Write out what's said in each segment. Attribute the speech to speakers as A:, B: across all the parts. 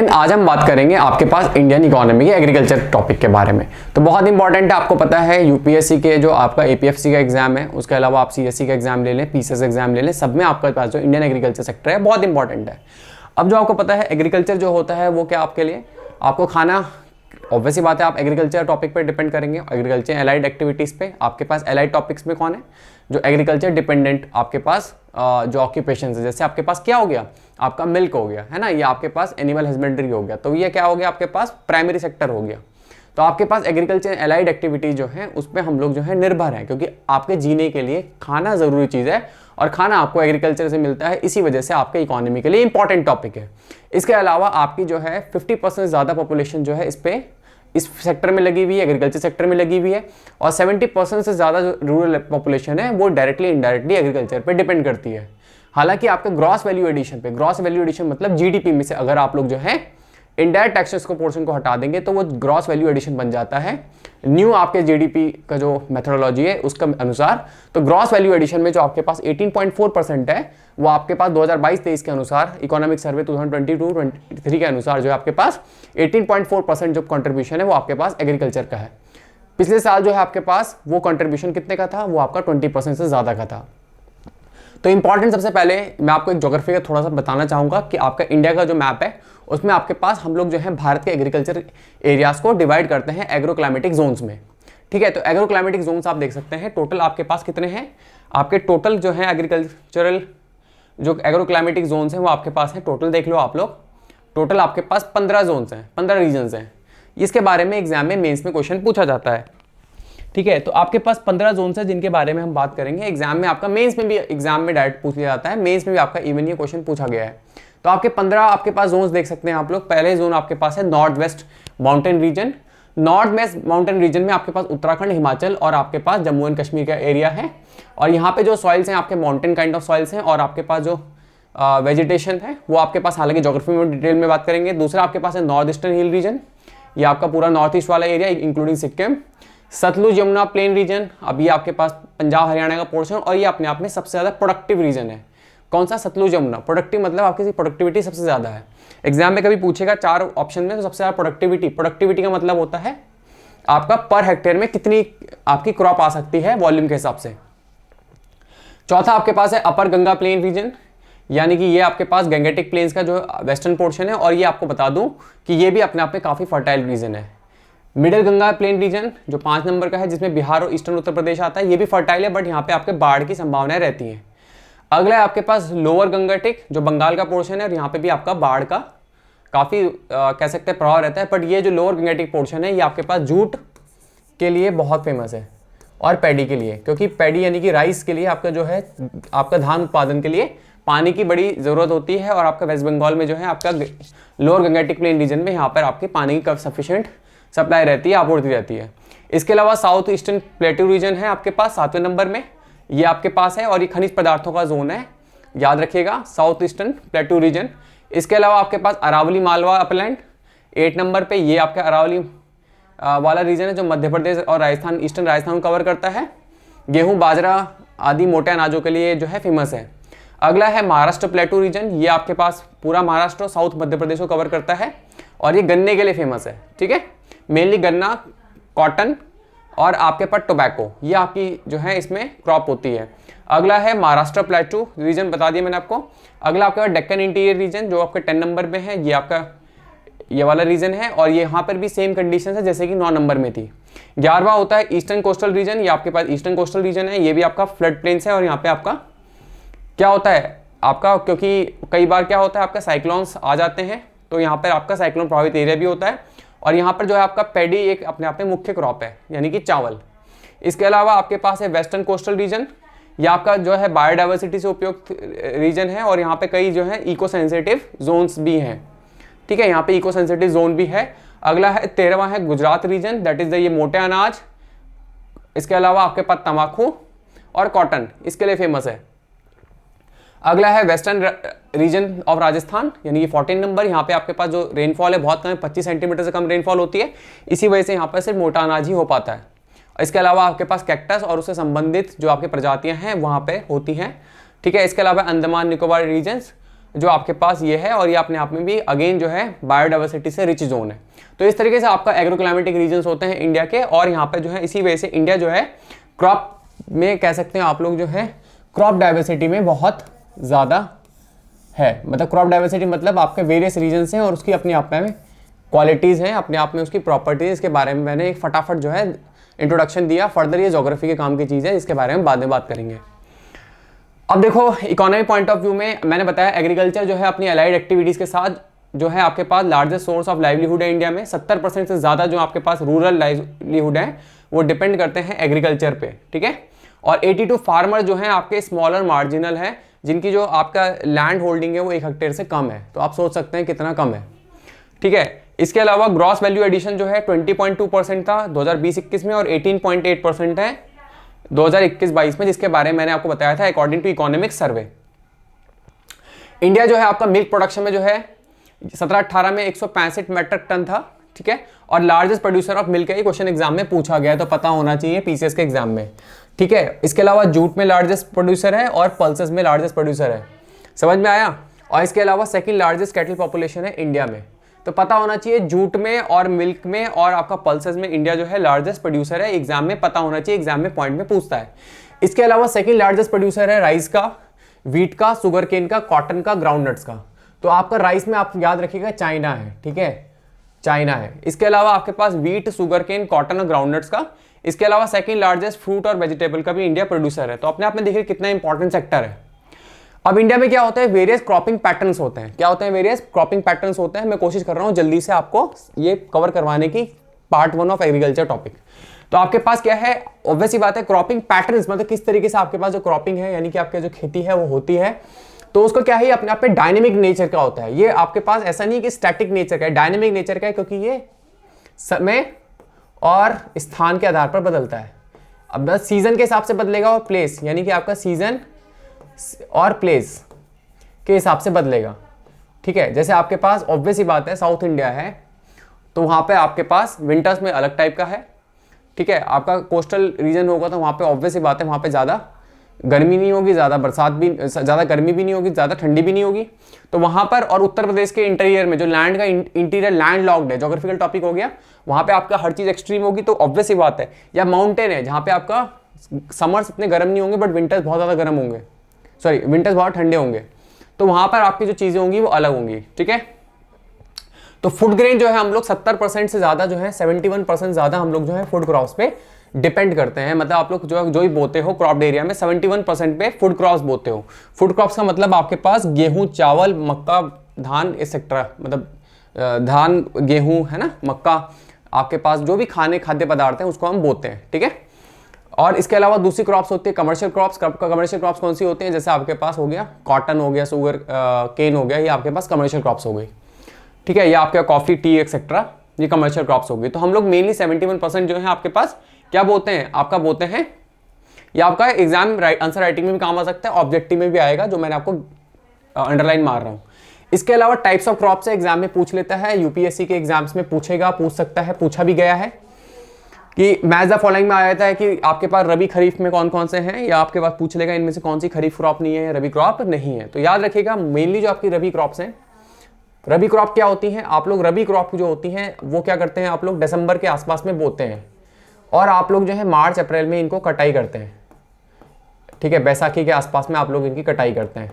A: Friend, आज हम बात करेंगे आपके पास इंडियन इकोनॉमी के एग्रीकल्चर टॉपिक के बारे में। तो बहुत इंपॉर्टेंट है, आपको पता है यूपीएससी के जो आपका एपीएफसी का एग्जाम है, उसके अलावा आप सीएससी का एग्जाम ले लें, पीसीएस एग्जाम ले लें, सब में आपके पास जो इंडियन एग्रीकल्चर सेक्टर है बहुत इंपॉर्टेंट है। अब जो आपको पता है एग्रीकल्चर जो होता है वो क्या आपके लिए, आपको खाना, ऑब्वियस सी बात है आप एग्रीकल्चर टॉपिक पे डिपेंड करेंगे। एग्रीकल्चर एलाइड एक्टिविटीज़ पे आपके पास एलाइड टॉपिक्स में कौन है, जो एग्रीकल्चर डिपेंडेंट आपके पास जो ऑक्यूपेशन है, जैसे आपके पास क्या हो गया, आपका मिल्क हो गया है ना, ये आपके पास एनिमल हस्बेंड्री हो गया, तो ये क्या हो गया आपके पास प्राइमरी सेक्टर हो गया। तो आपके पास एग्रीकल्चर एलाइड एक्टिविटी जो है उस पर हम लोग जो है निर्भर हैं, क्योंकि आपके जीने के लिए खाना ज़रूरी चीज़ है और खाना आपको एग्रीकल्चर से मिलता है, इसी वजह से आपके इकोनॉमी के लिए इंपॉर्टेंट टॉपिक है। इसके अलावा आपकी जो है 50% ज़्यादा पॉपुलेशन जो है इस सेक्टर में लगी हुई है, एग्रीकल्चर सेक्टर में लगी हुई है, और 70% से ज़्यादा जो रूरल पॉपुलेशन है वो डायरेक्टली इनडायरेक्टली एग्रीकल्चर पे डिपेंड करती है। हालांकि आपके ग्रॉस वैल्यू एडिशन पे, ग्रॉस वैल्यू एडिशन मतलब जीडीपी में से अगर आप लोग जो है इनडायरेक्ट टैक्सेस को पोर्शन को हटा देंगे तो वो ग्रॉस वैल्यू एडिशन बन जाता है न्यू आपके जीडीपी का जो मेथोडोलॉजी है उसका अनुसार। तो ग्रॉस वैल्यू एडिशन में जो आपके पास 18.4% है वो आपके पास 2022-23 के अनुसार, इकोनॉमिक सर्वे 2022-23 के अनुसार जो है आपके पास 18.4% जो कंट्रीब्यूशन है वो आपके पास एग्रीकल्चर का है। पिछले साल जो है आपके पास वो कंट्रीब्यूशन कितने का था, वो आपका 20% से ज़्यादा का था। तो इंपॉर्टेंट, सबसे पहले मैं आपको एक ज्योग्राफी का थोड़ा सा बताना चाहूँगा कि आपका इंडिया का जो मैप है उसमें आपके पास हम लोग जो है भारत के एग्रीकल्चर एरियाज़ को डिवाइड करते हैं एग्रो क्लाइमेटिक जोन्स में। ठीक है, तो एग्रो क्लाइमेटिक जोन्स आप देख सकते हैं टोटल आपके पास कितने हैं। आपके टोटल जो है एग्रीकल्चरल जो एग्रो क्लाइमेटिक जोन्स हैं वो आपके पास है, टोटल देख लो आप लोग, टोटल आपके पास 15 जोन्स हैं, 15 रीजन्स हैं। इसके बारे में एग्जाम में, मेंस में क्वेश्चन पूछा जाता है। ठीक है, तो आपके पास 15 जोन्स है जिनके बारे में हम बात करेंगे। एग्जाम में आपका मेंस में भी, एग्जाम में डायरेक्ट पूछ लिया जाता है, मेंस में भी आपका इवन ये क्वेश्चन पूछा गया है। तो आपके 15 आपके पास जोन्स देख सकते हैं आप लोग। पहले जोन आपके पास है north west mountain region. North west mountain region में आपके पास उत्तराखंड, हिमाचल और आपके पास जम्मू एंड कश्मीर का एरिया है। और यहाँ पे जो सॉइल्स हैं आपके माउंटेन काइंड ऑफ सॉइल्स हैं, और आपके पास जो वेजिटेशन है वो आपके पास, हालांकि ज्योग्राफी में डिटेल में बात करेंगे। दूसरा आपके पास है नॉर्थ ईस्टर्न हिल रीजन, ये आपका पूरा नॉर्थ ईस्ट वाला area including Sikkim. Sutlej Yamuna plain region, अब ये आपके पास पंजाब हरियाणा का पोर्शन, और ये अपने आप में सबसे ज़्यादा प्रोडक्टिव रीजन है। कौन सा? सतलुज यमुना। प्रोडक्टिव मतलब आपकी प्रोडक्टिविटी सबसे ज़्यादा है। एग्जाम में कभी पूछेगा 4 ऑप्शन में, तो सबसे ज़्यादा प्रोडक्टिविटी का मतलब होता है आपका पर हेक्टेयर में कितनी आपकी क्रॉप आ सकती है वॉल्यूम के हिसाब से। चौथा आपके पास है अपर गंगा प्लेन रीजन, यानी कि ये आपके पास गंगेटिक प्लेन्स का जो वेस्टर्न पोर्शन है, और ये आपको बता दूं कि ये भी अपने आप में काफ़ी फर्टाइल रीजन है। मिडिल गंगा प्लेन रीजन जो 5 नंबर का है, जिसमें बिहार और ईस्टर्न उत्तर प्रदेश आता है, ये भी फर्टाइल है, बट यहाँ पे आपके बाढ़ की संभावनाएं रहती हैं। अगला है आपके पास लोअर गंगेटिक जो बंगाल का पोर्शन है, और यहाँ पे भी आपका बाढ़ का काफ़ी कह सकते हैं प्रभाव रहता है। बट ये जो लोअर गंगेटिक पोर्शन है ये आपके पास जूट के लिए बहुत फेमस है और पैडी के लिए, क्योंकि पैडी यानी कि राइस के लिए आपका जो है आपका धान उत्पादन के लिए पानी की बड़ी ज़रूरत होती है। और आपका वेस्ट बंगाल में जो है आपका लोअर गंगेटिक प्लेन रीजन में यहाँ पर आपके पानी की सफिशिएंट सप्लाई रहती है, आपूर्ति रहती है। इसके अलावा साउथ ईस्टर्न प्लेट्यू रीजन है आपके पास 7वें नंबर में, ये आपके पास है, और ये खनिज पदार्थों का जोन है, याद रखिएगा, साउथ ईस्टर्न प्लेट्यू रीजन। इसके अलावा आपके पास अरावली मालवा अपलैंड 8 नंबर पे, ये आपका अरावली वाला रीजन है जो मध्य प्रदेश और राजस्थान, ईस्टर्न राजस्थान को कवर करता है। गेहूँ, बाजरा आदि मोटे अनाजों के लिए जो है फेमस है। अगला है महाराष्ट्र प्लेट्यू रीजन, ये आपके पास पूरा महाराष्ट्र और साउथ मध्य प्रदेश को कवर करता है, और ये गन्ने के लिए फेमस है। ठीक है, मेनली गन्ना, कॉटन और आपके पास टोबैको, ये आपकी जो है इसमें क्रॉप होती है। अगला है महाराष्ट्र प्लेट्यू रीजन, बता दिया मैंने आपको। अगला आपके पास डेक्कन इंटीरियर रीजन जो आपके 10 नंबर में है, ये आपका ये वाला रीजन है, और ये यहाँ पर भी सेम कंडीशन है जैसे कि 9 नंबर में थी। 11वां होता है ईस्टर्न कोस्टल रीजन, ये आपके पास ईस्टर्न कोस्टल रीजन है, ये भी आपका फ्लड प्लेन्स है। और यहाँ पे आपका क्या होता है आपका, क्योंकि कई बार क्या होता है आपका साइक्लोन्स आ जाते हैं, तो यहाँ पर आपका साइक्लोन प्रभावित एरिया भी होता है। और यहाँ पर जो है आपका पैडी एक अपने आप में मुख्य क्रॉप है, यानी कि चावल। इसके अलावा आपके पास है वेस्टर्न कोस्टल रीजन, ये आपका जो है बायोडाइवर्सिटी से उपयुक्त रीजन है, और यहाँ पे कई जो है इको सेंसिटिव जोन्स भी हैं। ठीक है, यहाँ पे इको सेंसिटिव जोन भी है। अगला है 13वां है Gujarat region, that is the ये मोटे अनाज। इसके अलावा आपके पास तंबाकू और कॉटन इसके लिए फेमस है। अगला है वेस्टर्न रीजन ऑफ राजस्थान, यानी कि 14 नंबर, यहाँ पे आपके पास जो रेनफॉल है बहुत कम है, 25 सेंटीमीटर से कम रेनफॉल होती है, इसी वजह से यहाँ पर सिर्फ मोटा अनाज ही हो पाता है। इसके अलावा आपके पास कैक्टस और उससे संबंधित जो आपकी प्रजातियां हैं वहाँ पे होती हैं। ठीक है, इसके अलावा अंडमान निकोबार रीजन्स जो आपके पास ये है, और ये अपने आप में भी अगेन जो है बायोडाइवर्सिटी से रिच जोन है। तो इस तरीके से आपका एग्रोक्लाइमेटिक रीजन्स होते हैं इंडिया के, और यहाँ पे जो है इसी वजह से इंडिया जो है क्रॉप में कह सकते हैं आप लोग जो है क्रॉप डाइवर्सिटी में बहुत ज़्यादा है। मतलब क्रॉप डाइवर्सिटी मतलब आपके वेरियस रीजन्स हैं और उसकी अपनी आप में क्वालिटीज़ हैं, अपने आप में उसकी प्रॉपर्टीज़। इसके बारे में मैंने एक फटाफट जो है इंट्रोडक्शन दिया। फर्दर ये ज्योग्राफी के काम की चीज़ है, इसके बारे में बाद में बात करेंगे। अब देखो इकोनॉमी पॉइंट ऑफ व्यू में मैंने बताया एग्रीकल्चर जो है अपनी अलाइड एक्टिविटीज़ के साथ जो है आपके पास लार्जेस्ट सोर्स ऑफ लाइवलीहुड है इंडिया में। 70% से ज़्यादा जो आपके पास रूरल लाइवलीहुड है वो डिपेंड करते हैं एग्रीकल्चर पे, ठीक है। और 82 फार्मर जो हैं आपके स्मॉलर मार्जिनल है, जिनकी जो आपका लैंड होल्डिंग है वो 1 हेक्टेयर से कम है। तो आप सोच सकते हैं कितना कम है, ठीक है। इसके अलावा ग्रॉस वैल्यू एडिशन जो है 20.2% था 2020-21 में, और 18.8% है 2021-22 में, जिसके बारे में मैंने आपको बताया था according to economic survey. India जो है आपका मिल्क प्रोडक्शन में जो है 17-18 में 165 मेट्रिक टन था, ठीक है। और लार्जेस्ट प्रोड्यूसर ऑफ मिल्क है, ये क्वेश्चन एग्जाम में पूछा गया है तो पता होना चाहिए पीसीएस के एग्जाम में, ठीक है। इसके अलावा जूट में लार्जेस्ट प्रोड्यूसर है और पल्सेस में लार्जेस्ट प्रोड्यूसर है, समझ में आया। और इसके अलावा सेकंड लार्जेस्ट कैटल पॉपुलेशन है इंडिया में, तो पता होना चाहिए जूट में और मिल्क में और आपका पल्सेस में इंडिया जो है लार्जेस्ट प्रोड्यूसर है। एग्जाम में पता होना चाहिए, एग्जाम में पॉइंट में पूछता है। इसके अलावा सेकंड लार्जेस्ट प्रोड्यूसर है राइस का, व्हीट का, सुगर केन का, कॉटन का, ग्राउंडनट्स का। तो आपका राइस में आप याद रखिएगा चाइना है, ठीक है, चाइना है। इसके अलावा आपके पास व्हीट, सुगर केन, कॉटन और ग्राउंडनट्स का। इसके अलावा सेकंड लार्जेस्ट फ्रूट और वेजिटेबल का भी इंडिया प्रोड्यूसर है। तो अपने आप में देखिए कितना इंपॉर्टेंट सेक्टर है। अब इंडिया में क्या होता है, वेरियस क्रॉपिंग पैटर्न्स होते हैं। क्या होते हैं, वेरियस क्रॉपिंग पैटर्न्स होते हैं। मैं कोशिश कर रहा हूँ जल्दी से आपको ये कवर करवाने की, पार्ट 1 ऑफ एग्रीकल्चर टॉपिक। तो आपके पास क्या है, ऑब्वियस ही बात है, क्रॉपिंग पैटर्न्स मतलब किस तरीके से आपके पास जो क्रॉपिंग है यानी कि आपकी जो खेती है वो होती है, तो उसको क्या है अपने आप में डायनेमिक नेचर का होता है। ये आपके पास ऐसा नहीं कि स्टैटिक नेचर का है, डायनेमिक नेचर का है, क्योंकि ये समय और स्थान के आधार पर बदलता है। अब बस सीजन के हिसाब से बदलेगा और प्लेस यानी कि आपका सीजन और प्लेस के हिसाब से बदलेगा, ठीक है। जैसे आपके पास ऑब्वियस ही बात है साउथ इंडिया है तो वहाँ पे आपके पास विंटर्स में अलग टाइप का है, ठीक है। आपका कोस्टल रीजन होगा तो वहाँ पे ऑब्वियस ही बात है वहाँ पे ज़्यादा गर्मी नहीं होगी, ज़्यादा बरसात भी, ज़्यादा गर्मी भी नहीं होगी, ज़्यादा ठंडी भी नहीं होगी। तो वहाँ पर और उत्तर प्रदेश के इंटीरियर में जो लैंड का इंटीरियर लैंड लॉक्ड है, ज्योग्राफिकल टॉपिक हो गया, वहाँ पे आपका हर चीज़ एक्सट्रीम होगी। तो ऑब्वियस ही बात है, या माउंटेन है जहाँ पे आपका समर्स इतने गर्म नहीं होंगे बट विंटर्स बहुत ज़्यादा गर्म होंगे, सॉरी विंटर्स बहुत ठंडे होंगे, तो वहाँ पर आपकी जो चीज़ें होंगी वो अलग होंगी, ठीक है। तो फूड ग्रेन जो है हम लोग 70% से ज़्यादा जो है 71% ज़्यादा हम लोग जो है फूड क्रॉप्स पे डिपेंड करते हैं। मतलब आप लोग जो ही बोते हो क्रॉप एरिया में 71% पे फूड क्रॉप्स बोते हो। फूड क्रॉप्स का मतलब आपके पास गेहूं, चावल, मक्का, धान एक्सेट्रा, मतलब धान, गेहूं है ना, मक्का, आपके पास जो भी खाद्य पदार्थ हैं उसको हम बोते हैं, ठीक है। और इसके अलावा दूसरी क्रॉप्स होती है कमर्शियल क्रॉप्स। कमर्शियल क्रॉप्स कौन सी होती हैं, जैसे आपके पास हो गया कॉटन हो गया, सुगर केन हो गया, ये आपके पास कमर्शियल क्रॉप्स हो गई, ठीक है। ये आपका कॉफी, टी एक्सेट्रा, ये कमर्शियल क्रॉप्स हो गई। तो हम लोग मेनली 71% जो है आपके पास क्या बोते हैं, आपका बोते हैं। ये आपका एग्जाम आंसर राइटिंग में भी काम आ सकता है, ऑब्जेक्टिव में भी आएगा, जो मैंने आपको अंडरलाइन मार रहा हूँ। इसके अलावा टाइप्स ऑफ क्रॉप से एग्जाम में पूछ लेता है, यूपीएससी के एग्जाम्स में पूछेगा, पूछ सकता है, पूछा भी गया है कि मैच द फॉलोइंग में आया था कि आपके पास रबी खरीफ में कौन कौन से हैं, या आपके पास पूछ लेगा इनमें से कौन सी खरीफ क्रॉप नहीं है या रबी क्रॉप नहीं है। तो याद रखिएगा मेनली जो आपकी रबी क्रॉप्स हैं, रबी क्रॉप क्या होती हैं, आप लोग रबी क्रॉप जो होती हैं वो क्या करते हैं, आप लोग दिसंबर के आसपास में बोते हैं और आप लोग जो है मार्च अप्रैल में इनको कटाई करते हैं, ठीक है। बैसाखी के आसपास में आप लोग इनकी कटाई करते हैं।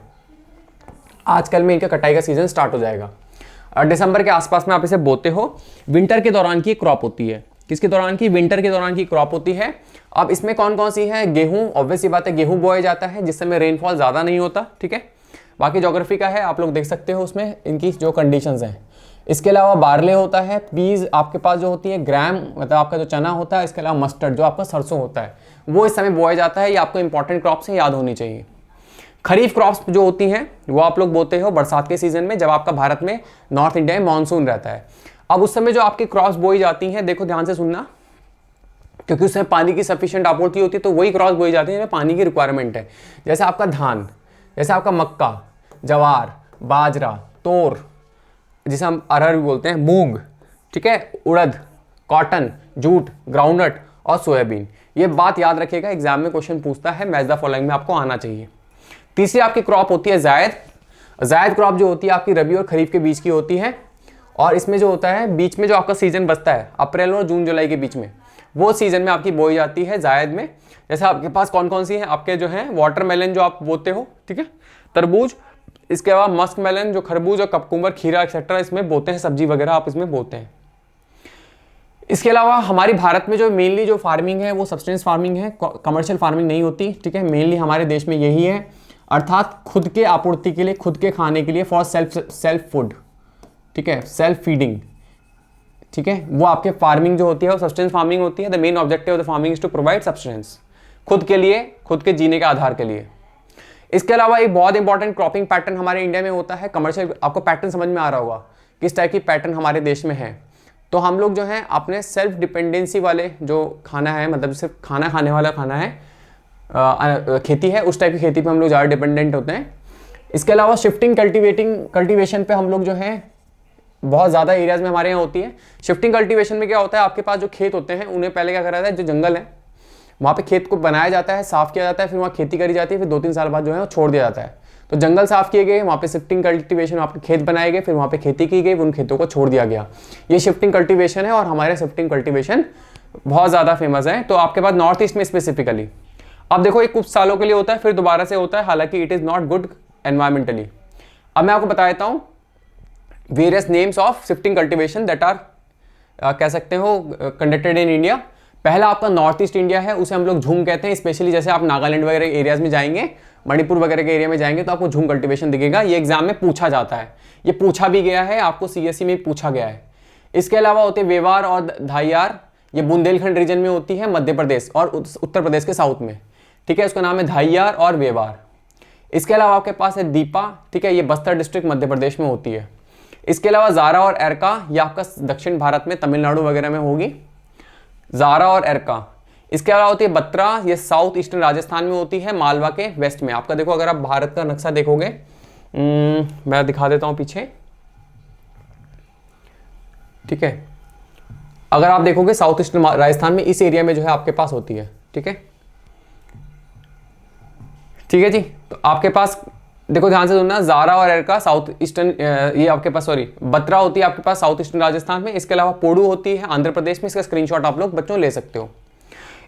A: आजकल में इनका कटाई का सीजन स्टार्ट हो जाएगा और दिसंबर के आसपास में आप इसे बोते हो। विंटर के दौरान की क्रॉप होती है, किसके दौरान की, विंटर के दौरान की क्रॉप होती है। अब इसमें कौन कौन सी है, गेहूं, ऑब्वियस सी बात है गेहूं बोया जाता है जिस समय रेनफॉल ज़्यादा नहीं होता, ठीक है। बाकी ज्योग्राफी का है, आप लोग देख सकते हो उसमें इनकी जो कंडीशंस हैं। इसके अलावा बारले होता है, पीज आपके पास जो होती है, ग्राम मतलब आपका जो चना होता है, इसके अलावा मस्टर्ड जो आपका सरसों होता है वो इस समय बोया जाता है। ये आपको इंपॉर्टेंट क्रॉप्स है, याद होनी चाहिए। खरीफ क्रॉप्स जो होती हैं वो आप लोग बोते हो बरसात के सीजन में, जब आपका भारत में नॉर्थ इंडिया में मानसून रहता है। अब उस समय जो आपकी क्रॉप्स बोई जाती हैं, देखो ध्यान से सुनना, क्योंकि उसमें पानी की सफिशिएंट आपूर्ति होती है, तो वही क्रॉप्स बोई जाती है जिसमें पानी की रिक्वायरमेंट है। जैसे आपका धान, जैसे आपका मक्का, जवार, बाजरा, तोर, जिसे हम अरहर भी बोलते हैं, मूंग, ठीक है, उड़द, कॉटन, जूट, ग्राउंडनट और सोयाबीन। ये बात याद रखिएगा, एग्जाम में क्वेश्चन पूछता है, मैच द फॉलोइंग में आपको आना चाहिए। तीसरी आपकी क्रॉप होती है जायद। जायद क्रॉप जो होती है आपकी रबी और खरीफ के बीच की होती है, और इसमें जो होता है बीच में जो आपका सीजन बचता है अप्रैल और जून जुलाई के बीच में, वो सीजन में आपकी बोई जाती है जायद में। जैसे आपके पास कौन कौन सी है, आपके जो है वाटरमेलन जो आप बोते हो, ठीक है, तरबूज, इसके अलावा मस्क मेलन जो खरबूज और कपकुम्बर, खीरा एक्सेट्रा इसमें बोते हैं, सब्जी वगैरह आप इसमें बोते हैं। इसके अलावा हमारी भारत में जो मेनली जो फार्मिंग है वो सब्सटेंस फार्मिंग है, कमर्शियल फार्मिंग नहीं होती, ठीक है। मेनली हमारे देश में यही है, अर्थात खुद के आपूर्ति के लिए, खुद के खाने के लिए, फॉर सेल्फ फूड, ठीक है, सेल्फ फीडिंग, ठीक है, वो आपके फार्मिंग जो होती है वो सब्सटेंस फार्मिंग होती है। The main objective of the farming is to provide substance, खुद के लिए, खुद के जीने के आधार के लिए। इसके अलावा एक बहुत इंपॉर्टेंट क्रॉपिंग पैटर्न हमारे इंडिया में होता है कमर्शियल। आपको पैटर्न समझ में आ रहा होगा किस टाइप की पैटर्न हमारे देश में है। तो हम लोग जो है अपने सेल्फ डिपेंडेंसी वाले जो खाना है, मतलब सिर्फ खाना खाने वाला खाना है, खेती है, उस टाइप की खेती पे हम लोग ज़्यादा डिपेंडेंट होते हैं। इसके अलावा शिफ्टिंग कल्टीवेशन पे हम लोग जो है बहुत ज़्यादा एरियाज में हमारे यहाँ होती है। शिफ्टिंग कल्टीवेशन में क्या होता है, आपके पास जो खेत होते हैं उन्हें पहले क्या करा जाता है, जो जंगल है वहाँ पे खेत को बनाया जाता है, साफ किया जाता है, फिर वहाँ खेती करी जाती है, फिर 2-3 साल बाद जो है वो छोड़ दिया जाता है। तो जंगल साफ किए गए, वहाँ पे शिफ्टिंग कल्टीवेशन, वहाँ पे खेत बनाए गए, फिर वहाँ पे खेती की गई, उन खेतों को छोड़ दिया गया। ये शिफ्टिंग कल्टीवेशन है, और हमारे शिफ्टिंग कल्टीवेशन बहुत ज़्यादा फेमस है। तो आपके पास नॉर्थ ईस्ट में स्पेसिफिकली अब देखो ये कुछ सालों के लिए होता है, फिर दोबारा से होता है, हालांकि it is not good environmentally. अब मैं आपको बता देता हूँ various names of shifting cultivation that are कह सकते हो कंडक्टेड इन इंडिया। पहला आपका नॉर्थ ईस्ट इंडिया है, उसे हम लोग झूम कहते हैं। स्पेशली जैसे आप नागालैंड वगैरह एरियाज में जाएंगे, मणिपुर वगैरह के एरिया में जाएंगे तो आपको झूम कल्टीवेशन दिखेगा। ये एग्जाम में पूछा जाता है, ये पूछा भी गया है, आपको सीएससी में पूछा गया है। इसके अलावा होते हैं वेवार और धाइयार, ये बुंदेलखंड रीजन में होती है, मध्य प्रदेश और उत्तर प्रदेश के साउथ में, ठीक है। उसका नाम है धाइयार और वेवार। इसके अलावा आपके पास है दीपा, ठीक है, ये बस्तर डिस्ट्रिक्ट मध्य प्रदेश में होती है। इसके अलावा जारा और एरका, ये आपका दक्षिण भारत में तमिलनाडु वगैरह में होगी, जारा और एरका। इसके अलावा होती है बत्रा, ये साउथ ईस्टर्न राजस्थान में होती है, मालवा के वेस्ट में। आपका देखो अगर आप भारत का नक्शा देखोगे, मैं दिखा देता हूं पीछे, ठीक है। अगर आप देखोगे साउथ ईस्टर्न राजस्थान में इस एरिया में जो है आपके पास होती है, ठीक है, ठीक है जी। तो आपके पास देखो ध्यान से सुनना, जारा और एरका साउथ ईस्टर्न, ये आपके पास सॉरी बत्रा होती है आपके पास साउथ ईस्टर्न राजस्थान में। इसके अलावा पोडू होती है आंध्र प्रदेश में, इसका स्क्रीनशॉट आप लोग बच्चों ले सकते हो।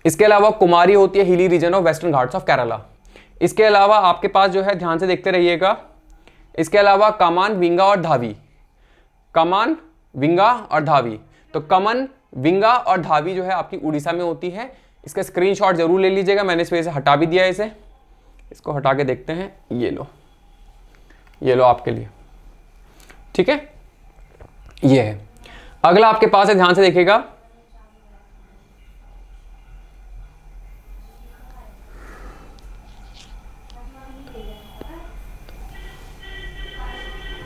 A: इसके अलावा कुमारी होती है hilly region of western Ghats of Kerala. इसके अलावा आपके पास जो है ध्यान से देखते रहिएगा, इसके अलावा कमान, विंगा और धावी, कमान, विंगा और धावी। तो कमन, विंगा और धावी जो है आपकी उड़ीसा में होती है। इसका स्क्रीनशॉट जरूर ले लीजिएगा, मैंने इस वजह से हटा भी दिया है इसे, इसको हटा के देखते हैं, ये लो आपके लिए, ठीक है, ये है। अगला आपके पास है, ध्यान से देखिएगा,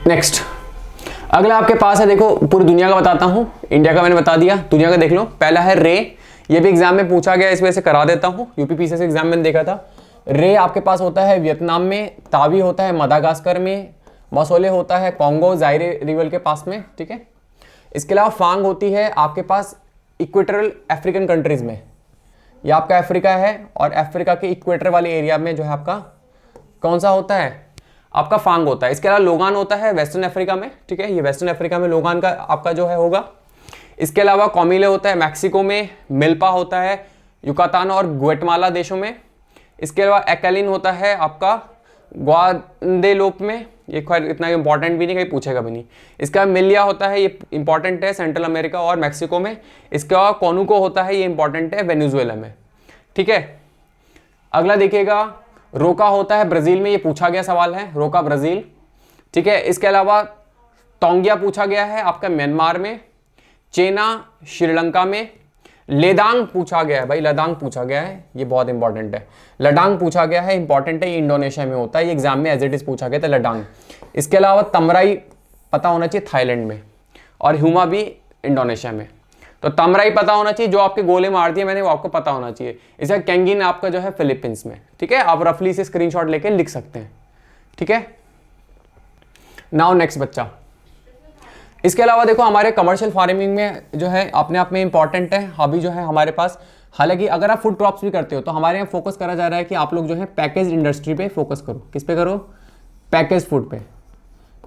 A: नेक्स्ट अगला आपके पास है, देखो पूरी दुनिया का बताता हूं, इंडिया का मैंने बता दिया, दुनिया का देख लो। पहला है रे, ये भी एग्जाम में पूछा गया, इस वजह से करा देता हूं, यूपीपीसीएस एग्जाम में देखा था। रे आपके पास होता है वियतनाम में, तावी होता है मदागास्कर में, मसोले होता है कॉन्गो जायरे रिवर के पास में, ठीक है। इसके अलावा फांग होती है आपके पास इक्वेटरल अफ्रीकन कंट्रीज में, ये आपका अफ्रीका है, और अफ्रीका के इक्वेटर वाले एरिया में जो है आपका कौन सा होता है, आपका फांग होता है। इसके अलावा लोगान होता है वेस्टर्न अफ्रीका में, ठीक है, ये वेस्टर्न अफ्रीका में लोगान का आपका जो है होगा। इसके अलावा कॉमिले होता है मैक्सिको में, मिल्पा होता है युकातान और ग्वाटेमाला देशों में। इसके अलावा एक्लिन होता है आपका ग्वादेलोप में, ये खैर इतना इंपॉर्टेंट भी नहीं, कहीं पूछेगा भी नहीं। इसका मिलिया होता है, ये इंपॉर्टेंट है सेंट्रल अमेरिका और मैक्सिको में। इसके अलावा कोनुको होता है, ये इंपॉर्टेंट है वेनेजुएला में, ठीक है। अगला देखिएगा, रोका होता है ब्राजील में, ये पूछा गया सवाल है, रोका ब्राजील, ठीक है। इसके अलावा तोंगिया पूछा गया है आपका म्यांमार में, चेना श्रीलंका में, लेदांग पूछा गया है भाई, लदांग पूछा गया है, ये बहुत इंपॉर्टेंट है, लडांग पूछा गया है, इंपॉर्टेंट है, ये इंडोनेशिया में होता है, ये एग्जाम में एज इट इज पूछा गया था लडांग। इसके अलावा तमराई पता होना चाहिए थाईलैंड में, और ह्यूमा भी इंडोनेशिया में। तो तमराई पता होना चाहिए, जो आपके गोले मार दिए मैंने वो आपको पता होना चाहिए। इसका कैंगिन आपका जो है फिलीपींस में, ठीक है, आप रफली से स्क्रीनशॉट लेके लिख सकते हैं, ठीक है। नाउ नेक्स्ट बच्चा, इसके अलावा देखो हमारे कमर्शियल फार्मिंग में जो है अपने आप में इंपॉर्टेंट है हॉबी जो है हमारे पास। हालांकि अगर आप फूड क्रॉप्स भी करते हो तो हमारे यहाँ फोकस करा जा रहा है कि आप लोग जो है पैकेज इंडस्ट्री पे फोकस करो। किस पे करो? पैकेज फूड पे,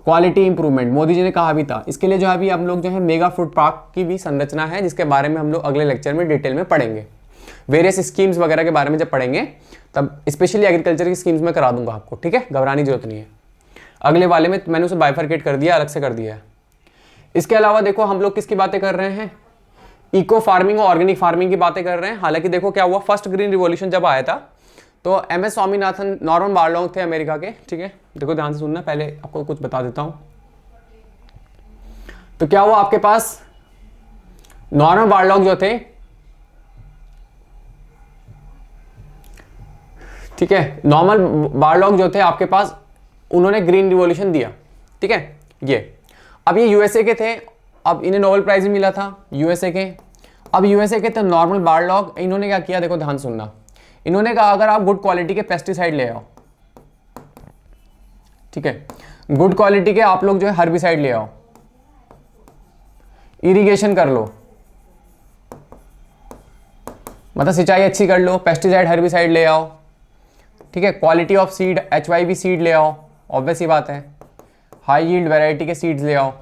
A: क्वालिटी इंप्रूवमेंट, मोदी जी ने कहा भी था। इसके लिए जो है अभी हम लोग जो है मेगा फूड पार्क की भी संरचना है, जिसके बारे में हम लोग अगले लेक्चर में डिटेल में पढ़ेंगे। वेरियस स्कीम्स वगैरह के बारे में जब पढ़ेंगे तब स्पेशली एग्रीकल्चर की स्कीम्स में करा दूंगा आपको, ठीक है, घबराने की जरूरत नहीं है। अगले वाले में मैंने उसे बाइफरकेट कर दिया, अलग से कर दिया है। इसके अलावा देखो हम लोग किसकी बातें कर रहे हैं, इको फार्मिंग और ऑर्गेनिक फार्मिंग की बातें कर रहे हैं। हालांकि देखो क्या हुआ, फर्स्ट ग्रीन रिवॉल्यूशन जब आया था तो MS स्वामीनाथन, नॉर्मन बारलॉन्ग थे अमेरिका के, ठीक है, देखो ध्यान से सुनना, पहले आपको कुछ बता देता हूं। तो क्या हुआ, आपके पास नॉर्मन बारलॉन्ग जो थे, ठीक है, नॉर्मन बारलॉन्ग जो थे आपके पास, उन्होंने ग्रीन रिवॉल्यूशन दिया, ठीक है। ये अब ये यूएसए के थे, अब इन्हें नोबेल प्राइज भी मिला था यूएसए के। अब यूएसए के तो नॉर्मन बारलॉग, इन्होंने क्या किया, देखो ध्यान सुनना, इन्होंने कहा अगर आप गुड क्वालिटी के पेस्टिसाइड ले आओ, ठीक है, गुड क्वालिटी के आप लोग जो है हर्बिसाइड ले आओ, इरिगेशन कर लो, मतलब सिंचाई अच्छी कर लो, पेस्टिसाइड हर्बिसाइड ले आओ, ठीक है, quality of seed HYV seed ले आओ, ऑब्वियस ही बात है, हाई यील्ड वैरायटी के सीड्स ले आओ,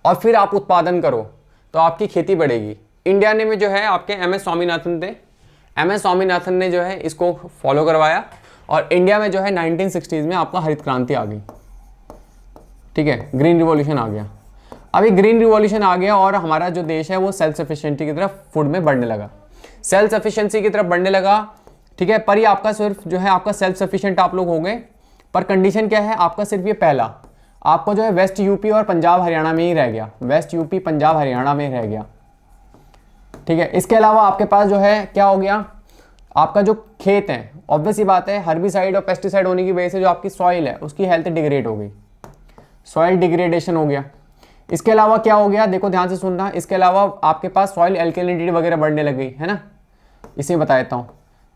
A: और फिर आप उत्पादन करो तो आपकी खेती बढ़ेगी। इंडिया ने में जो है आपके MS स्वामीनाथन थे, MS स्वामीनाथन ने जो है इसको फॉलो करवाया, और इंडिया में जो है 1960s में आपका हरित क्रांति आ गई, ठीक है, ग्रीन रिवॉल्यूशन आ गया। अभी ग्रीन रिवॉल्यूशन आ गया और हमारा जो देश है वो सेल्फ सफिशिएंटी की तरफ फूड में बढ़ने लगा, सेल्फ सफिशिएंसी की तरफ बढ़ने लगा, ठीक है। पर ये आपका सिर्फ जो है आपका सेल्फ सफिशिएंट आप लोग हो गए, पर कंडीशन क्या है, आपका सिर्फ ये पहला, आपको जो है वेस्ट यूपी और पंजाब हरियाणा में ही रह गया, वेस्ट यूपी पंजाब हरियाणा में रह गया, ठीक है। इसके अलावा आपके पास जो है क्या हो गया, आपका जो खेत है, ऑब्वियस ही बात है, हर्बिसाइड और पेस्टिसाइड होने की वजह से जो आपकी सॉइल है उसकी हेल्थ डिग्रेड हो गई, सॉइल डिग्रेडेशन हो गया। इसके अलावा क्या हो गया, देखो ध्यान से सुनना, इसके अलावा आपके पास सॉइल एल्केलिनिटी वगैरह बढ़ने लग गई है ना, इसे बता देता हूँ,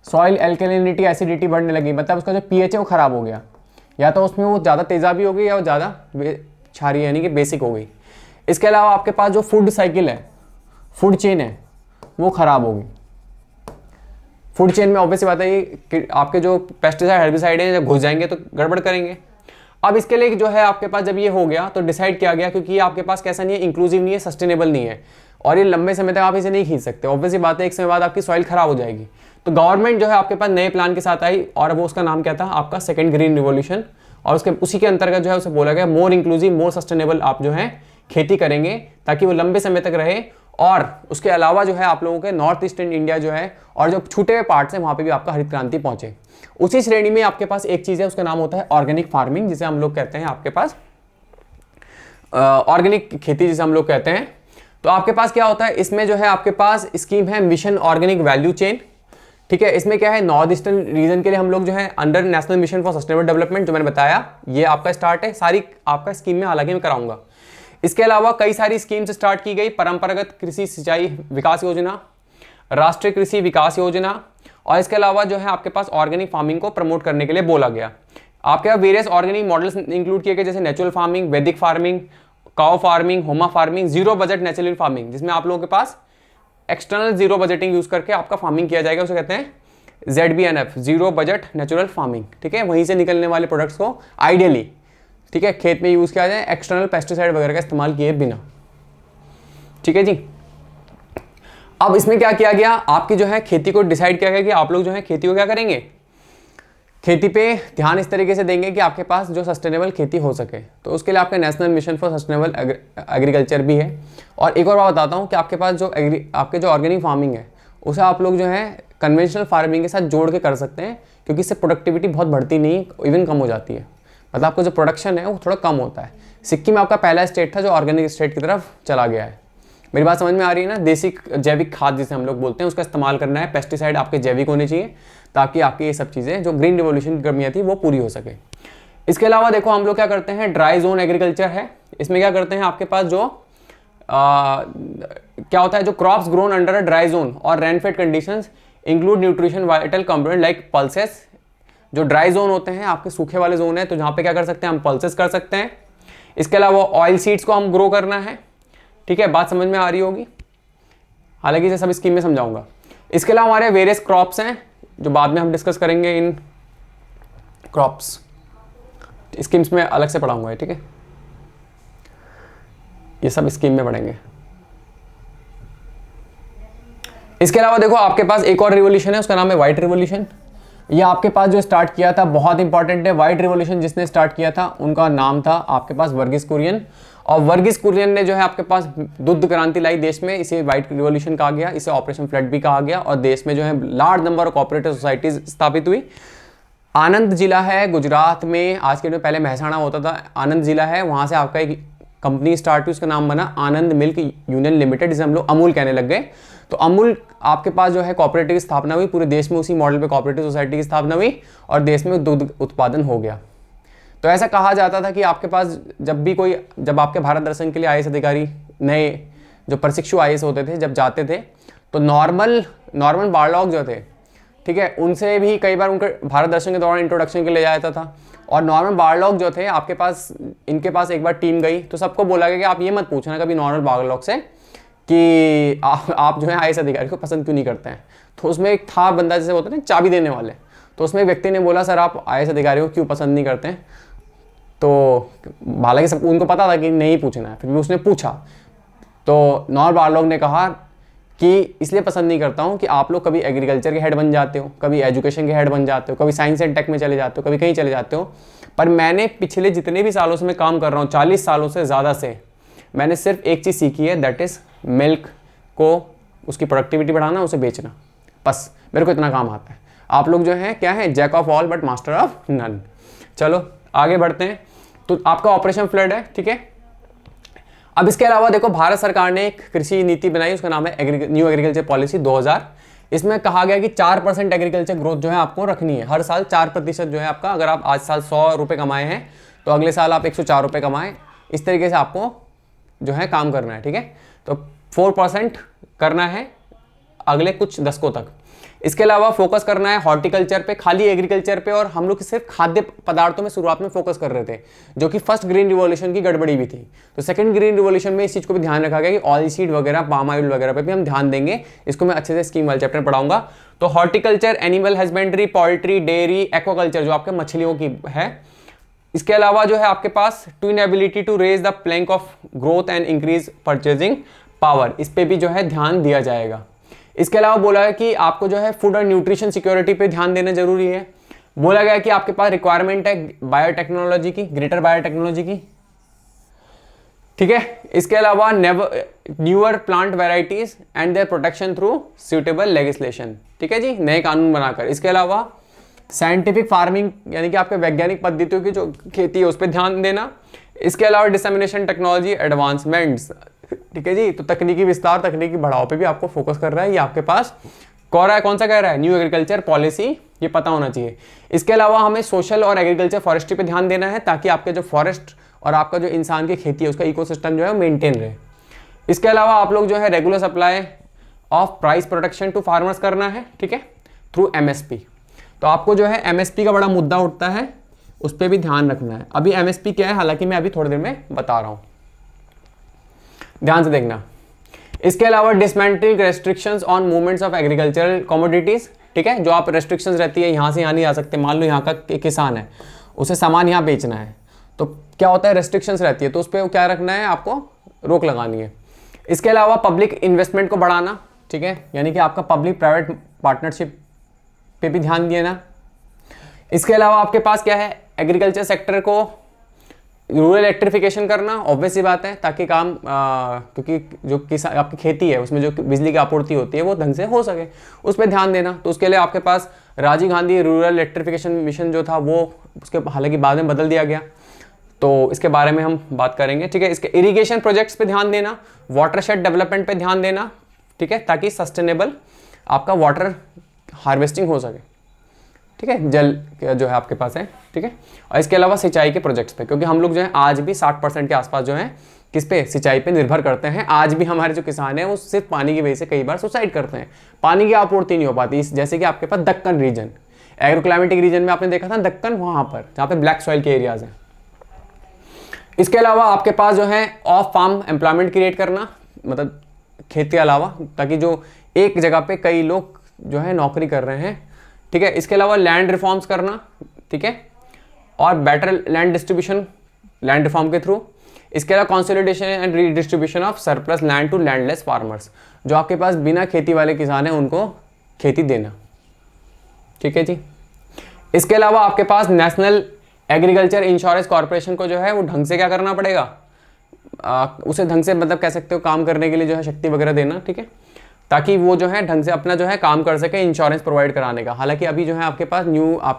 A: सॉइल एल्केलिनिटी एसिडिटी बढ़ने लगी, मतलब उसका जो pH है वो खराब हो गया, या तो उसमें वो ज़्यादा तेज़ाबी हो गई या वो ज़्यादा क्षारीय यानी कि बेसिक हो गई। इसके अलावा आपके पास जो फूड साइकिल है, फूड चेन है, वो खराब हो गई। फूड चेन में ऑब्वियसली बात है कि आपके जो पेस्टिसाइड हर्बिसाइड है जब घुस जाएंगे तो गड़बड़ करेंगे। अब इसके लिए जो है आपके पास जब ये हो गया तो डिसाइड किया गया, क्योंकि ये आपके पास कैसा नहीं है, इंक्लूसिव नहीं है, सस्टेनेबल नहीं है, और ये लंबे समय तक आप इसे नहीं खींच सकते, ऑब्वियसली बात है, एक समय बाद आपकी सॉइल खराब हो जाएगी। तो गवर्नमेंट जो है आपके पास नए प्लान के साथ आई, और वो उसका नाम क्या था, आपका सेकंड ग्रीन रिवॉल्यूशन, और उसके उसी के अंतर्गत जो है उसे बोला गया मोर इंक्लूसिव मोर सस्टेनेबल आप जो है खेती करेंगे, ताकि वो लंबे समय तक रहे। और उसके अलावा जो है आप लोगों के नॉर्थ ईस्टर्न इंडिया जो है और जो छूटे हुए पार्ट्स हैं वहाँ पे भी आपका हरित क्रांति पहुंचे। उसी श्रेणी में आपके पास एक चीज़ है, उसका नाम होता है ऑर्गेनिक फार्मिंग, जिसे हम लोग कहते हैं आपके पास ऑर्गेनिक खेती जिसे हम लोग कहते हैं। तो आपके पास क्या होता है, इसमें जो है आपके पास स्कीम है मिशन ऑर्गेनिक वैल्यू चेन, ठीक है। इसमें क्या है, नॉर्थ ईस्टर्न रीजन के लिए हम लोग जो है under national mission for sustainable development जो मैंने बताया, ये आपका स्टार्ट है, सारी आपका स्कीम में हालांकि मैं कराऊंगा। इसके अलावा कई सारी स्कीम्स स्टार्ट की गई, परंपरागत कृषि सिंचाई विकास योजना, राष्ट्रीय कृषि विकास योजना, और इसके अलावा जो है आपके पास ऑर्गेनिक फार्मिंग को प्रमोट करने के लिए बोला गया। आपके पास वेरियस ऑर्गेनिक मॉडल्स इंक्लूड किए गए, जैसे नेचुरल फार्मिंग, वैदिक फार्मिंग, काउ फार्मिंग, होमा farming, zero budget natural farming, जिसमें आप लोगों के पास एक्सटर्नल जीरो बजटिंग यूज करके आपका फार्मिंग किया जाएगा, उसे कहते हैं ZBNF, zero budget natural farming, ठीक है। वहीं से निकलने वाले प्रोडक्ट्स को आइडियली, ठीक है, खेत में यूज किया जाए एक्सटर्नल पेस्टिसाइड वगैरह का इस्तेमाल किए बिना, ठीक है जी। अब इसमें क्या किया गया, आपकी जो है खेती को डिसाइड किया गया कि आप लोग जो है खेती को क्या करेंगे, खेती पे ध्यान इस तरीके से देंगे कि आपके पास जो सस्टेनेबल खेती हो सके। तो उसके लिए आपका national mission for sustainable agriculture भी है। और एक और बात बताता हूँ कि आपके पास जो आपके जो ऑर्गेनिक फार्मिंग है उसे आप लोग जो है कन्वेंशनल फार्मिंग के साथ जोड़ के कर सकते हैं, क्योंकि इससे प्रोडक्टिविटी बहुत बढ़ती नहीं, इवन कम हो जाती है, मतलब आपका जो प्रोडक्शन है वो थोड़ा कम होता है। सिक्किम आपका पहला स्टेट था जो ऑर्गेनिक स्टेट की तरफ चला गया है। मेरी बात समझ में आ रही है ना, देसी जैविक खाद जिसे हम लोग बोलते हैं उसका इस्तेमाल करना है, पेस्टिसाइड आपके जैविक होने चाहिए, ताकि आपकी ये सब चीज़ें जो ग्रीन रिवॉल्यूशन की कमियाँ थी वो पूरी हो सके। इसके अलावा देखो हम लोग क्या करते हैं, ड्राई जोन एग्रीकल्चर है, इसमें क्या करते हैं आपके पास जो क्या होता है, जो crops grown under a dry zone और rainfed conditions include nutrition vital component like pulses. जो ड्राई जोन होते हैं आपके सूखे वाले जोन है, तो जहाँ पे क्या कर सकते हैं हम पल्सेस कर सकते हैं। इसके अलावा ऑयल सीड्स को हम ग्रो करना है, ठीक है, बात समझ में आ रही होगी, हालांकि इसे सब स्कीम में समझाऊंगा। इसके अलावा हमारे वेरियस क्रॉप्स हैं जो बाद में हम डिस्कस करेंगे, इन क्रॉप्स स्कीम्स में अलग से पढ़ाऊंगा, ठीक है। ये सब स्कीम में पढ़ेंगे। इसके अलावा देखो आपके पास एक और रिवॉल्यूशन है, उसका नाम है व्हाइट रिवॉल्यूशन। ये आपके पास जो स्टार्ट किया था, बहुत इंपॉर्टेंट है, व्हाइट रिवॉल्यूशन जिसने स्टार्ट किया था उनका नाम था आपके पास वर्गीस कुरियन। और वर्गीस कुरियन ने जो है आपके पास दुग्ध क्रांति लाई देश में, इसे व्हाइट रिवॉल्यूशन कहा गया, इसे ऑपरेशन फ्लड भी कहा गया। और देश में जो है large number of cooperative societies स्थापित हुई। आनंद जिला है गुजरात में, आज के दिन पहले महसाणा होता था, आनंद जिला है, वहां से आपका एक कंपनी स्टार्ट हुई, उसका नाम बना आनंद मिल्क यूनियन लिमिटेड, जिसे हम लोग अमूल कहने लग गए। तो अमूल आपके पास जो है कोऑपरेटिव की स्थापना हुई, पूरे देश में उसी मॉडल पे कोऑपरेटिव सोसाइटी की स्थापना हुई और देश में दुग्ध उत्पादन हो गया। तो ऐसा कहा जाता था कि आपके पास जब आपके भारत दर्शन के लिए आईएएस अधिकारी, नए जो प्रशिक्षु आईएएस होते थे, जब जाते थे तो नॉर्मल बारलॉग जो थे, ठीक है, उनसे भी कई बार उनके भारत दर्शन के दौरान इंट्रोडक्शन के लिए जाता था। और नॉर्मल बारलॉग जो थे आपके पास, इनके पास एक बार टीम गई तो सबको बोला गया कि आप ये मत पूछना कभी नॉर्मल बारलॉग से कि आप जो है आईएएस अधिकारी को पसंद क्यों नहीं करते हैं। तो उसमें एक था बंदा, जैसे होते हैं चाबी देने वाले, तो उसमें एक व्यक्ति ने बोला सर आप आईएएस अधिकारी को क्यों पसंद नहीं करते हैं। तो हालांकि सब उनको पता था कि नहीं पूछना है, फिर भी उसने पूछा। तो नॉर्मल बारलॉग ने कहा कि इसलिए पसंद नहीं करता हूँ कि आप लोग कभी एग्रीकल्चर के हेड बन जाते हो, कभी एजुकेशन के हेड बन जाते हो, कभी साइंस एंड टेक में चले जाते हो, कभी कहीं चले जाते हो, पर मैंने पिछले जितने भी सालों से मैं काम कर रहा हूँ, 40 सालों से ज़्यादा से, मैंने सिर्फ एक चीज़ सीखी है, दैट इज़ मिल्क को उसकी प्रोडक्टिविटी बढ़ाना, उसे बेचना, बस मेरे को इतना काम आता है। आप लोग जो हैं क्या है, jack of all but master of none. चलो आगे बढ़ते हैं। तो आपका ऑपरेशन फ्लड है, ठीक है। अब इसके अलावा देखो भारत सरकार ने एक कृषि नीति बनाई, उसका नाम है न्यू एग्रीकल्चर पॉलिसी 2000। इसमें कहा गया कि 4% एग्रीकल्चर ग्रोथ जो है आपको रखनी है, हर साल 4% जो है आपका, अगर आप आज साल 100 रुपये कमाए हैं तो अगले साल आप 104 रुपये कमाएं, इस तरीके से आपको जो है काम करना है, ठीक है। तो 4% करना है अगले कुछ दशकों तक। इसके अलावा फोकस करना है हॉर्टिकल्चर पे, खाली एग्रीकल्चर पे, और हम लोग सिर्फ खाद्य पदार्थों में शुरुआत में फोकस कर रहे थे, जो कि फर्स्ट ग्रीन रिवॉल्यूशन की गड़बड़ी भी थी। तो सेकंड ग्रीन रिवॉल्यूशन में इस चीज़ को भी ध्यान रखा गया कि ऑयल सीड वगैरह, पाम ऑयल वगैरह पे भी हम ध्यान देंगे। इसको मैं अच्छे से स्कीम वाले चैप्टर में पढ़ाऊंगा। तो horticulture, animal husbandry, poultry, dairy, aquaculture जो आपके मछलियों की है। इसके अलावा जो है आपके पास to inability to raise the plank of growth and increase purchasing power, इस पे भी जो है ध्यान दिया जाएगा। इसके अलावा बोला है कि आपको जो है फूड और न्यूट्रिशन सिक्योरिटी पे ध्यान देना जरूरी है। बोला गया कि आपके पास रिक्वायरमेंट है बायोटेक्नोलॉजी की, ग्रेटर बायोटेक्नोलॉजी की, ठीक है। इसके अलावा newer plant varieties and their protection through suitable legislation, ठीक है जी, नए कानून बनाकर। इसके अलावा साइंटिफिक फार्मिंग, यानी कि आपके वैज्ञानिक पद्धतियों की जो खेती है उस पर ध्यान देना। इसके अलावा डिसमिनेशन टेक्नोलॉजी एडवांसमेंट्स, ठीक है जी, तो तकनीकी विस्तार, तकनीकी बढ़ाव पे भी आपको फोकस कर रहा है। ये आपके पास कौन सा कह रहा है, न्यू एग्रीकल्चर पॉलिसी, ये पता होना चाहिए। इसके अलावा हमें सोशल और एग्रीकल्चर फॉरेस्ट्री पे ध्यान देना है, ताकि आपके जो फॉरेस्ट और आपका जो इंसान की खेती है उसका इकोसिस्टम जो है मेंटेन रहे। इसके अलावा आप लोग जो है regular supply of price protection to farmers करना है, ठीक है, थ्रू एमएसपी। तो आपको जो है एमएसपी का बड़ा मुद्दा उठता है, उस पर भी ध्यान रखना है। अभी एमएसपी क्या है, हालांकि मैं अभी थोड़ी देर में बता रहा हूं, ध्यान से देखना। इसके अलावा dismantling restrictions on movements of agricultural commodities, ठीक है, जो आप रेस्ट्रिक्शंस रहती है, यहाँ से यहाँ नहीं आ सकते। मान लो यहाँ का किसान है, उसे सामान यहाँ बेचना है, तो क्या होता है, रेस्ट्रिक्शंस रहती है, तो उस पर क्या रखना है, आपको रोक लगानी है। इसके अलावा पब्लिक इन्वेस्टमेंट को बढ़ाना, ठीक है, यानी कि आपका पब्लिक प्राइवेट पार्टनरशिप पे भी ध्यान देना। इसके अलावा आपके पास क्या है, एग्रीकल्चर सेक्टर को रूरल इलेक्ट्रिफिकेशन करना, ऑब्वियस सी बात है, ताकि काम क्योंकि जो किसान आपकी खेती है उसमें जो बिजली की आपूर्ति होती है वो ढंग से हो सके, उस पर ध्यान देना। तो उसके लिए आपके पास Rajiv Gandhi rural electrification mission जो था वो उसके हालांकि बाद में बदल दिया गया, तो इसके बारे में हम बात करेंगे, ठीक है। इसके इरिगेशन प्रोजेक्ट्स पे ध्यान देना, वाटरशेड डेवलपमेंट पे ध्यान देना, ठीक है, ताकि सस्टेनेबल आपका वाटर हार्वेस्टिंग हो सके, ठीक है, जल जो है आपके पास है, ठीक है। और इसके अलावा सिंचाई के प्रोजेक्ट्स पे, क्योंकि हम लोग जो है आज भी 60% के आसपास जो है किस पे, सिंचाई पे निर्भर करते हैं। आज भी हमारे जो किसान हैं वो सिर्फ पानी की वजह से कई बार सुसाइड करते हैं, पानी की आपूर्ति नहीं हो पाती। जैसे कि आपके पास दक्कन रीजन, एग्रोक्लाइमेटिक रीजन में आपने देखा था दक्कन, वहाँ पर जहाँ पे ब्लैक सॉइल के एरियाज हैं। इसके अलावा आपके पास जो है ऑफ फार्म एम्प्लॉयमेंट क्रिएट करना, मतलब खेत के अलावा, ताकि जो एक जगह पे कई लोग जो है नौकरी कर रहे हैं, ठीक है। इसके अलावा लैंड रिफॉर्म्स करना, ठीक है, और better land distribution land reform के थ्रू। इसके अलावा consolidation and redistribution of surplus land to landless farmers, जो आपके पास बिना खेती वाले किसान हैं उनको खेती देना। ठीक है जी। इसके अलावा आपके पास नेशनल एग्रीकल्चर इंश्योरेंस कॉर्पोरेशन को जो है वो ढंग से क्या करना पड़ेगा, उसे ढंग से मतलब कह सकते हो काम करने के लिए जो है शक्ति वगैरह देना। ठीक है, ताकि वो जो है ढंग से अपना जो है काम कर सके इंश्योरेंस प्रोवाइड कराने का। हालांकि अभी जो है आपके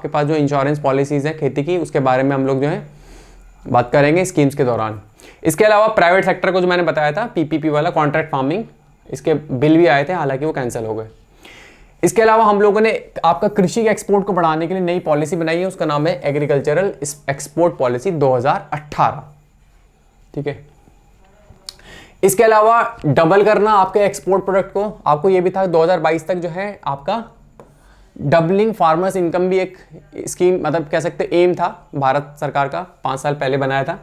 A: पास जो इंश्योरेंस पॉलिसीज़ है खेती की, उसके बारे में हम लोग जो है बात करेंगे स्कीम्स के दौरान। इसके अलावा प्राइवेट सेक्टर को जो मैंने बताया था पीपीपी वाला कॉन्ट्रैक्ट फार्मिंग, इसके बिल भी आए थे, हालांकि वो कैंसिल हो गए। इसके अलावा हम लोगों ने आपका कृषि के एक्सपोर्ट को बढ़ाने के लिए नई पॉलिसी बनाई है, उसका नाम है एग्रीकल्चरल एक्सपोर्ट पॉलिसी 2018। ठीक है, इसके अलावा डबल करना आपके एक्सपोर्ट प्रोडक्ट को, आपको ये भी था 2022 तक जो है आपका डबलिंग फार्मर्स इनकम भी एक स्कीम मतलब कह सकते एम था भारत सरकार का, 5 साल पहले बनाया था।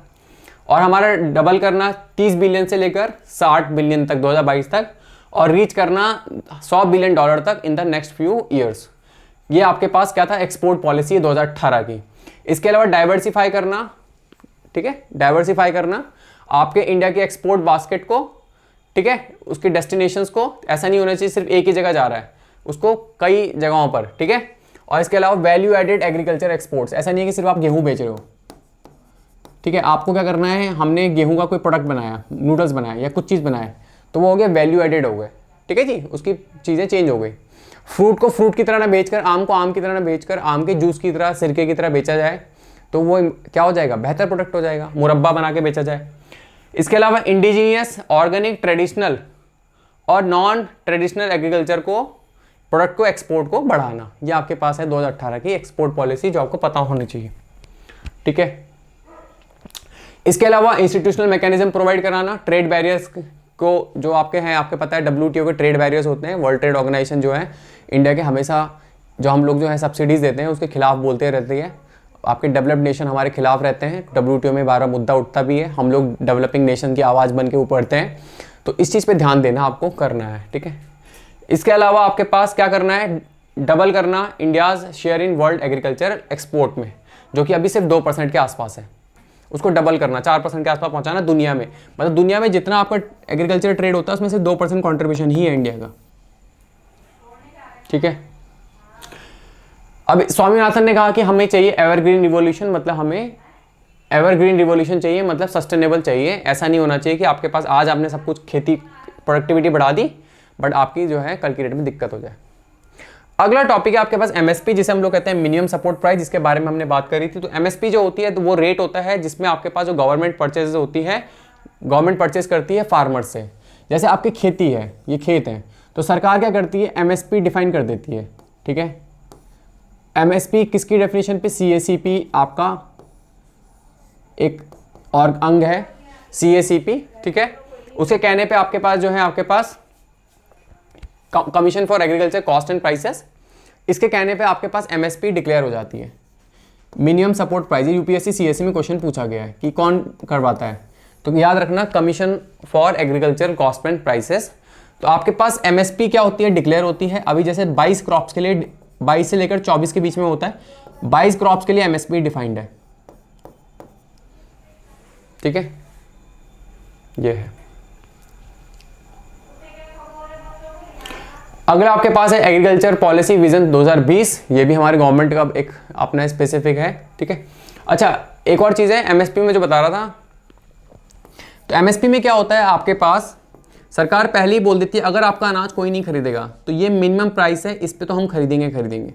A: और हमारा डबल करना 30 बिलियन से लेकर 60 बिलियन तक 2022 तक, और रीच करना $100 बिलियन तक in the next few years. ये आपके पास क्या था, एक्सपोर्ट पॉलिसी 2018 की। इसके अलावा डाइवर्सिफाई करना, ठीक है, डाइवर्सिफाई करना आपके इंडिया के एक्सपोर्ट बास्केट को, ठीक है, उसके डेस्टिनेशंस को, ऐसा नहीं होना चाहिए सिर्फ एक ही जगह जा रहा है, उसको कई जगहों पर। ठीक है, और इसके अलावा वैल्यू एडेड एग्रीकल्चर एक्सपोर्ट्स, ऐसा नहीं है कि सिर्फ आप गेहूं बेच रहे हो। ठीक है, आपको क्या करना है, हमने गेहूं का कोई प्रोडक्ट बनाया, नूडल्स बनाया या कुछ चीज़ बनाया, तो वो हो गया वैल्यू एडेड हो गए। ठीक है जी, उसकी चीज़ें चेंज हो गई। फ्रूट को फ्रूट की तरह ना बेचकर, आम को आम की तरह ना बेचकर, आम के जूस की तरह, सिरके की तरह बेचा जाए, तो वो क्या हो जाएगा, बेहतर प्रोडक्ट हो जाएगा। मुरब्बा बना के बेचा जाए। इसके अलावा इंडिजीनियस, ऑर्गेनिक, ट्रेडिशनल और नॉन ट्रेडिशनल एग्रीकल्चर को प्रोडक्ट को एक्सपोर्ट को बढ़ाना, ये आपके पास है 2018 की एक्सपोर्ट पॉलिसी, जो आपको पता होनी चाहिए। ठीक है, इसके अलावा इंस्टीट्यूशनल मैकेनिज्म प्रोवाइड कराना, ट्रेड बैरियर्स को जो आपके हैं, आपके पता है WTO के ट्रेड बैरियर्स होते हैं, वर्ल्ड ट्रेड ऑर्गेनाइजेशन जो है इंडिया के हमेशा जो हम लोग जो है सब्सिडीज देते हैं उसके खिलाफ बोलते रहती है। आपके डेवलप्ड नेशन हमारे खिलाफ रहते हैं, WTO में 12 मुद्दा उठता भी है, हम लोग डेवलपिंग नेशन की आवाज़ बन के ऊपरते हैं, तो इस चीज़ पे ध्यान देना आपको करना है। ठीक है, इसके अलावा आपके पास क्या करना है, डबल करना India's share in world agriculture export में, जो कि अभी सिर्फ 2% के आसपास है, उसको डबल करना, 4% के आसपास पहुंचाना दुनिया में। मतलब दुनिया में जितना आपका एग्रीकल्चर ट्रेड होता है उसमें से 2% कॉन्ट्रीब्यूशन ही है इंडिया का। ठीक है, अब स्वामीनाथन ने कहा कि हमें चाहिए एवरग्रीन रिवॉल्यूशन, मतलब हमें एवरग्रीन रिवॉल्यूशन चाहिए, मतलब सस्टेनेबल चाहिए। ऐसा नहीं होना चाहिए कि आपके पास आज आपने सब कुछ खेती प्रोडक्टिविटी बढ़ा दी, बट आपकी जो है कल की डेट में दिक्कत हो जाए। अगला टॉपिक है आपके पास MSP, जिसे हम लोग कहते हैं मिनिमम सपोर्ट प्राइस, जिसके बारे में हमने बात करी थी। तो MSP जो होती है तो वो रेट होता है जिसमें आपके पास जो गवर्नमेंट परचेज होती है, गवर्नमेंट परचेज करती है फार्मर्स से। जैसे आपकी खेती है, ये खेत है, तो सरकार क्या करती है, MSP डिफाइन कर देती है। ठीक है, MSP किसकी डेफिनेशन पे, CACP आपका एक और अंग है, CACP। ठीक है, उसके कहने पे आपके पास जो है आपके पास commission for agriculture cost and prices, इसके कहने पे आपके पास MSP डिक्लेयर हो जाती है, minimum support price. UPSC CSE में क्वेश्चन पूछा गया है कि कौन करवाता है, तो याद रखना commission for agriculture cost and prices. तो आपके पास MSP क्या होती है, डिक्लेयर होती है। अभी जैसे 22 क्रॉप्स के लिए, 22 से लेकर 24 के बीच में होता है, 22 क्रॉप्स के लिए MSP डिफाइंड है। ठीक है, ये है। अगला आपके पास है एग्रीकल्चर पॉलिसी विजन 2020, ये भी हमारे गवर्नमेंट का एक अपना स्पेसिफिक है। ठीक है, अच्छा एक और चीज़ है MSP में जो बता रहा था, तो MSP में क्या होता है, आपके पास सरकार पहले ही बोल देती है अगर आपका अनाज कोई नहीं खरीदेगा तो ये मिनिमम प्राइस है, इस पे तो हम खरीदेंगे।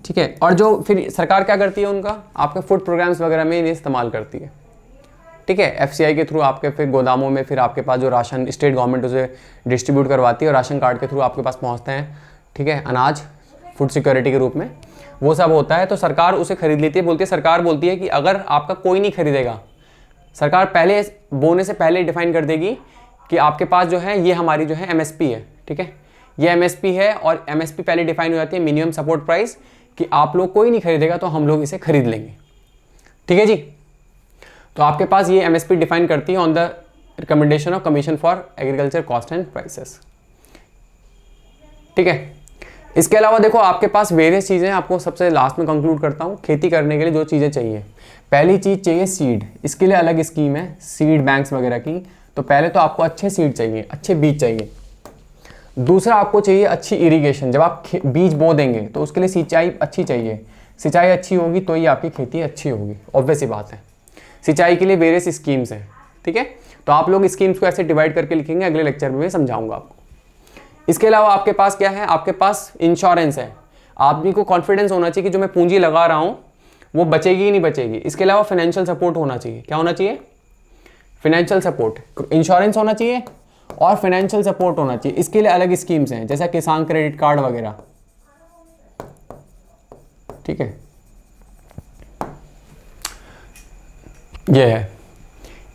A: ठीक है, और जो फिर सरकार क्या करती है, उनका आपके फूड प्रोग्राम्स वगैरह में इन्हें इस्तेमाल करती है। ठीक है, FCI के थ्रू आपके फिर गोदामों में फिर आपके पास जो राशन स्टेट गवर्नमेंट उसे डिस्ट्रीब्यूट करवाती है, और राशन कार्ड के थ्रू आपके पास पहुंचते हैं। ठीक है, अनाज फूड सिक्योरिटी के रूप में वो सब होता है, तो सरकार उसे खरीद लेती है। बोलती है, सरकार बोलती है कि अगर आपका कोई नहीं खरीदेगा, सरकार पहले बोने से पहले डिफाइन कर देगी कि आपके पास जो है ये हमारी जो है MSP है। ठीक है, ये MSP है, और MSP पहले डिफाइन हो जाती है मिनिमम सपोर्ट प्राइस, कि आप लोग कोई नहीं खरीदेगा तो हम लोग इसे खरीद लेंगे। ठीक है जी, तो आपके पास ये MSP डिफाइन करती है on the recommendation of commission for agriculture cost and prices. ठीक है, इसके अलावा देखो आपके पास वेरियस चीज़ें, आपको सबसे लास्ट में कंक्लूड करता हूँ, खेती करने के लिए जो चीज़ें चाहिए। पहली चीज़ चाहिए सीड, इसके लिए अलग स्कीम है सीड बैंक्स वगैरह की। तो पहले तो आपको अच्छे सीड चाहिए, अच्छे बीज चाहिए। दूसरा आपको चाहिए अच्छी इरिगेशन, जब आप बीज बो देंगे तो उसके लिए सिंचाई अच्छी चाहिए। सिंचाई अच्छी होगी तो ही आपकी खेती अच्छी होगी, ऑब्वियस सी बात है। सिंचाई के लिए वेरियस स्कीम्स हैं, ठीक है। तो आप लोग स्कीम्स को ऐसे डिवाइड करके लिखेंगे, अगले लेक्चर में मैं समझाऊंगा आपको। इसके अलावा आपके पास क्या है, आपके पास इंश्योरेंस है। आदमी को कॉन्फिडेंस होना चाहिए कि जो मैं पूंजी लगा रहा हूँ वो बचेगी ही नहीं बचेगी। इसके अलावा फाइनेंशियल सपोर्ट होना चाहिए। क्या होना चाहिए? फाइनेंशियल सपोर्ट, इंश्योरेंस होना चाहिए और फाइनेंशियल सपोर्ट होना चाहिए। इसके लिए अलग स्कीम्स हैं, जैसा किसान क्रेडिट कार्ड वगैरह, ठीक है। ये है।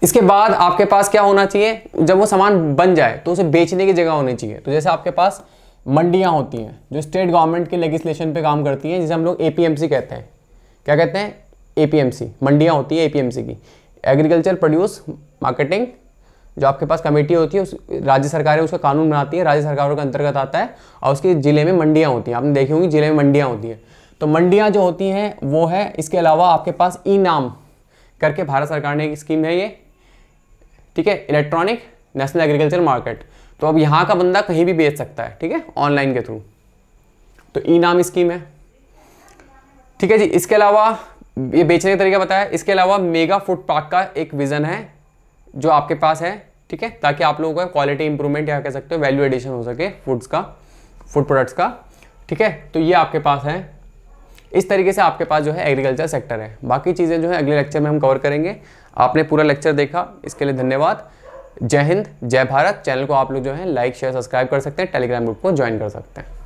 A: इसके बाद आपके पास क्या होना चाहिए, जब वो सामान बन जाए तो उसे बेचने की जगह होनी चाहिए। तो जैसे आपके पास मंडियां होती हैं जो स्टेट गवर्नमेंट के लेजिस्लेशन पे काम करती हैं, जिसे हम लोग एपीएमसी कहते हैं। क्या कहते हैं? एपीएमसी। मंडियां होती है एपीएमसी की, एग्रीकल्चर प्रोड्यूस मार्केटिंग, जो आपके पास कमेटी होती है, उस राज्य सरकारें उसका कानून बनाती है, राज्य सरकारों के अंतर्गत आता है। और उसके ज़िले में मंडियाँ होती हैं, आपने देखी होंगी ज़िले में मंडियाँ होती हैं। तो मंडियाँ जो होती हैं वो है। इसके अलावा आपके पास ई नाम करके भारत सरकार ने एक स्कीम है ये, ठीक है, इलेक्ट्रॉनिक नेशनल एग्रीकल्चर मार्केट। तो अब यहाँ का बंदा कहीं भी बेच सकता है, ठीक है, ऑनलाइन के थ्रू। तो ई नाम स्कीम है, ठीक है जी। इसके अलावा ये बेचने का तरीका बताया। इसके अलावा मेगा फूड पार्क का एक विजन है जो आपके पास है, ठीक है, ताकि आप लोगों का क्वालिटी इंप्रूवमेंट या कह सकते हो वैल्यू एडिशन हो सके फूड्स का, फूड प्रोडक्ट्स का, ठीक है। तो ये आपके पास है। इस तरीके से आपके पास जो है एग्रीकल्चर सेक्टर है। बाकी चीज़ें जो है अगले लेक्चर में हम कवर करेंगे। आपने पूरा लेक्चर देखा, इसके लिए धन्यवाद। जय हिंद, जय भारत। चैनल को आप लोग जो है लाइक शेयर सब्सक्राइब कर सकते हैं, टेलीग्राम ग्रुप को ज्वाइन कर सकते हैं।